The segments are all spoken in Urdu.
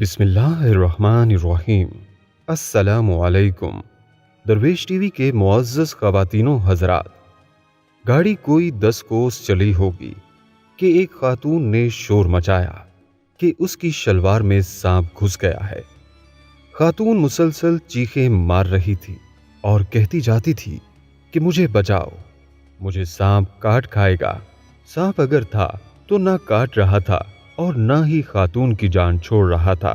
بسم اللہ الرحمن الرحیم۔ السلام علیکم۔ درویش ٹی وی کے معزز خواتین و حضرات، گاڑی کوئی 10 کوس چلی ہوگی کہ ایک خاتون نے شور مچایا کہ اس کی شلوار میں سانپ گھس گیا ہے۔ خاتون مسلسل چیخیں مار رہی تھی اور کہتی جاتی تھی کہ مجھے بچاؤ، مجھے سانپ کاٹ کھائے گا۔ سانپ اگر تھا تو نہ کاٹ رہا تھا اور نہ ہی خاتون کی جان چھوڑ رہا تھا۔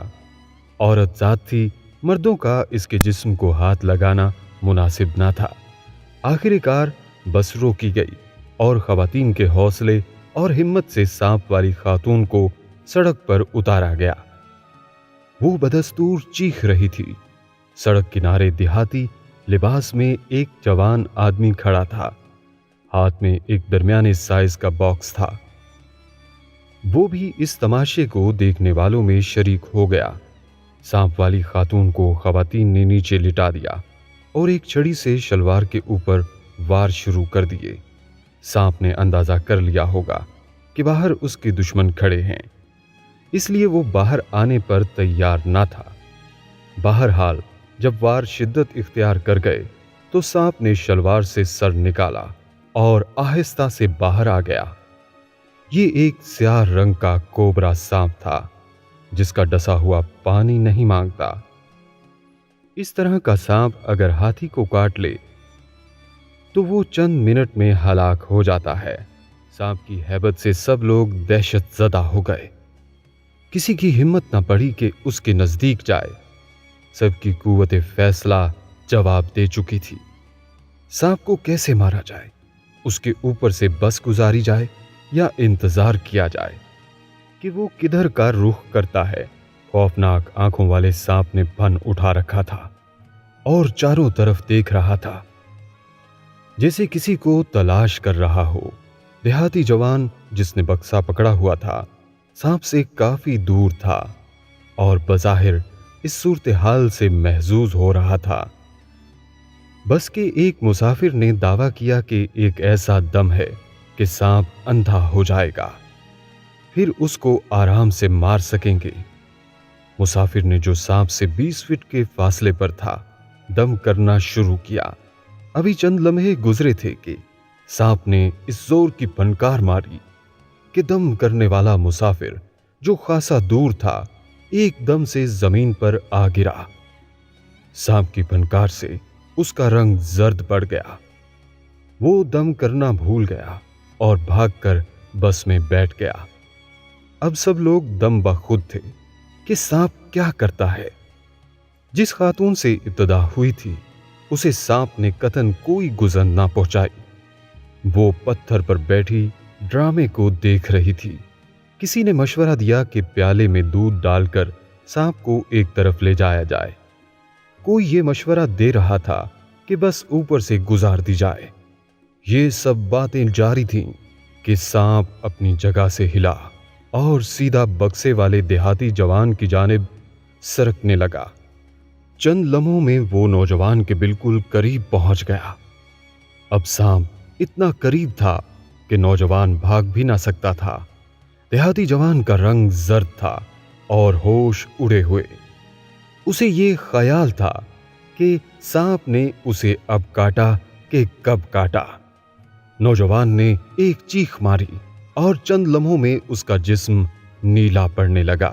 عورت ذات تھی، مردوں کا اس کے جسم کو ہاتھ لگانا مناسب نہ تھا۔ آخر کار بس روکی گئی اور خواتین کے حوصلے اور ہمت سے سانپ والی خاتون کو سڑک پر اتارا گیا۔ وہ بدستور چیخ رہی تھی۔ سڑک کنارے دیہاتی لباس میں ایک جوان آدمی کھڑا تھا، ہاتھ میں ایک درمیانے سائز کا باکس تھا۔ وہ بھی اس تماشے کو دیکھنے والوں میں شریک ہو گیا۔ سانپ والی خاتون کو خواتین نے نیچے لٹا دیا اور ایک چھڑی سے شلوار کے اوپر وار شروع کر دیے۔ سانپ نے اندازہ کر لیا ہوگا کہ باہر اس کے دشمن کھڑے ہیں، اس لیے وہ باہر آنے پر تیار نہ تھا۔ بہرحال جب وار شدت اختیار کر گئے تو سانپ نے شلوار سے سر نکالا اور آہستہ سے باہر آ گیا۔ یہ ایک سیاہ رنگ کا کوبرا سانپ تھا جس کا ڈسا ہوا پانی نہیں مانگتا۔ اس طرح کا سانپ اگر ہاتھی کو کاٹ لے تو وہ چند منٹ میں ہلاک ہو جاتا ہے۔ سانپ کی ہیبت سے سب لوگ دہشت زدہ ہو گئے۔ کسی کی ہمت نہ پڑی کہ اس کے نزدیک جائے۔ سب کی قوت فیصلہ جواب دے چکی تھی۔ سانپ کو کیسے مارا جائے؟ اس کے اوپر سے بس گزاری جائے یا انتظار کیا جائے کہ وہ کدھر کا رخ کرتا ہے؟ خوفناک آنکھوں والے سانپ نے پن اٹھا رکھا تھا اور چاروں طرف دیکھ رہا تھا جیسے کسی کو تلاش کر رہا ہو۔ دیہاتی جوان جس نے بکسا پکڑا ہوا تھا سانپ سے کافی دور تھا اور بظاہر اس صورتحال سے محظوظ ہو رہا تھا۔ بس کے ایک مسافر نے دعویٰ کیا کہ ایک ایسا دم ہے کہ سانپ اندھا ہو جائے گا، پھر اس کو آرام سے مار سکیں گے۔ مسافر نے جو سانپ سے 20 فٹ کے فاصلے پر تھا دم کرنا شروع کیا۔ ابھی چند لمحے گزرے تھے کہ سانپ نے اس زور کی پھنکار ماری کہ دم کرنے والا مسافر جو خاصا دور تھا ایک دم سے زمین پر آ گرا۔ سانپ کی پھنکار سے اس کا رنگ زرد پڑ گیا۔ وہ دم کرنا بھول گیا اور بھاگ کر بس میں بیٹھ گیا۔ اب سب لوگ دم بخود تھے کہ سانپ کیا کرتا ہے۔ جس خاتون سے ابتدا ہوئی تھی اسے سانپ نے قطعاً کوئی گزر نہ پہنچائی۔ وہ پتھر پر بیٹھی ڈرامے کو دیکھ رہی تھی۔ کسی نے مشورہ دیا کہ پیالے میں دودھ ڈال کر سانپ کو ایک طرف لے جایا جائے۔ کوئی یہ مشورہ دے رہا تھا کہ بس اوپر سے گزار دی جائے۔ یہ سب باتیں جاری تھیں کہ سانپ اپنی جگہ سے ہلا اور سیدھا بکسے والے دیہاتی جوان کی جانب سرکنے لگا۔ چند لمحوں میں وہ نوجوان کے بالکل قریب پہنچ گیا۔ اب سانپ اتنا قریب تھا کہ نوجوان بھاگ بھی نہ سکتا تھا۔ دیہاتی جوان کا رنگ زرد تھا اور ہوش اڑے ہوئے۔ اسے یہ خیال تھا کہ سانپ نے اسے اب کاٹا کہ کب کاٹا۔ نوجوان نے ایک چیخ ماری اور چند لمحوں میں اس کا جسم نیلا پڑنے لگا۔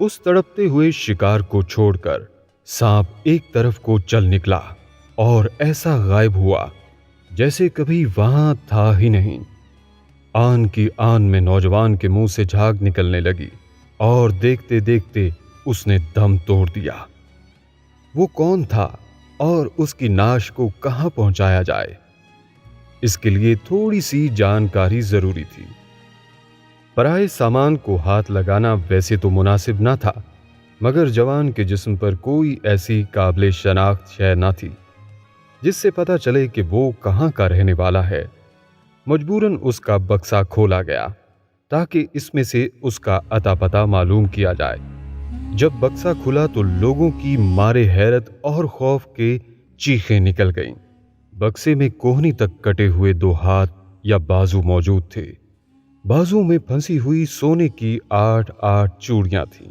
اس تڑپتے ہوئے شکار کو چھوڑ کر سانپ ایک طرف کو چل نکلا اور ایسا غائب ہوا جیسے کبھی وہاں تھا ہی نہیں۔ آن کی آن میں نوجوان کے منہ سے جھاگ نکلنے لگی اور دیکھتے دیکھتے اس نے دم توڑ دیا۔ وہ کون تھا اور اس کی ناش کو کہاں پہنچایا جائے؟ اس کے لیے تھوڑی سی جانکاری ضروری تھی۔ پرائے سامان کو ہاتھ لگانا ویسے تو مناسب نہ تھا، مگر جوان کے جسم پر کوئی ایسی قابل شناخت شے نہ تھی جس سے پتہ چلے کہ وہ کہاں کا رہنے والا ہے۔ مجبوراً اس کا بکسا کھولا گیا تاکہ اس میں سے اس کا اتا پتہ معلوم کیا جائے۔ جب بکسا کھلا تو لوگوں کی مارے حیرت اور خوف کے چیخیں نکل گئیں۔ بکسے میں کوہنی تک کٹے ہوئے 2 ہاتھ یا بازو موجود تھے۔ بازو میں پھنسی ہوئی سونے کی 8 چوڑیاں تھیں۔